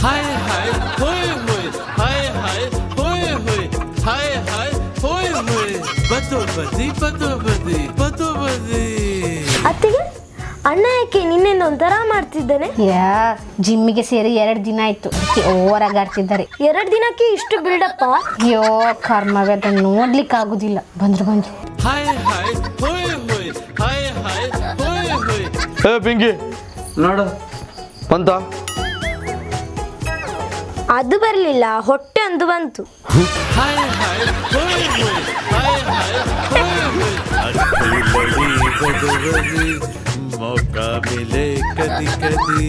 हाय हाय होय होय हाय हाय होय होय हाय हाय होय होय बतो बदी ಅತ್ತಿಗೆ ಅಣ್ಣ ಯಾಕೆ ನಿನ್ನೆಂದ ಒಂಥರ ಮಾಡ್ತಿದ್ದಾನೆ? ಜಿಮ್ಮಿಗೆ ಸೇರಿ 2 ದಿನ ಆಯ್ತು, ಓವರ್ ಆಗಿ ಆಡ್ತಿದ್ದಾರೆ. 2 ದಿನಕ್ಕೆ ಇಷ್ಟು ಬಿಲ್ಡಪ್ಪ? ಅಯ್ಯೋ ಕರ್ಮವೇ, ಅದನ್ನು ನೋಡ್ಲಿಕ್ಕೆ ಆಗುದಿಲ್ಲ. ಬಂದ್ರು हाय हाय होय होय हाय हाय होय होय ಏ ಪಿಂಕಿ ನೋಡು ಬಂತ? ಅದು ಬರಲಿಲ್ಲ, ಹೊಟ್ಟೆ ಒಂದು ಬಂತು. हाय हाय होय होय हाय हाय होय होय बदलली मौका मिले कदी कदी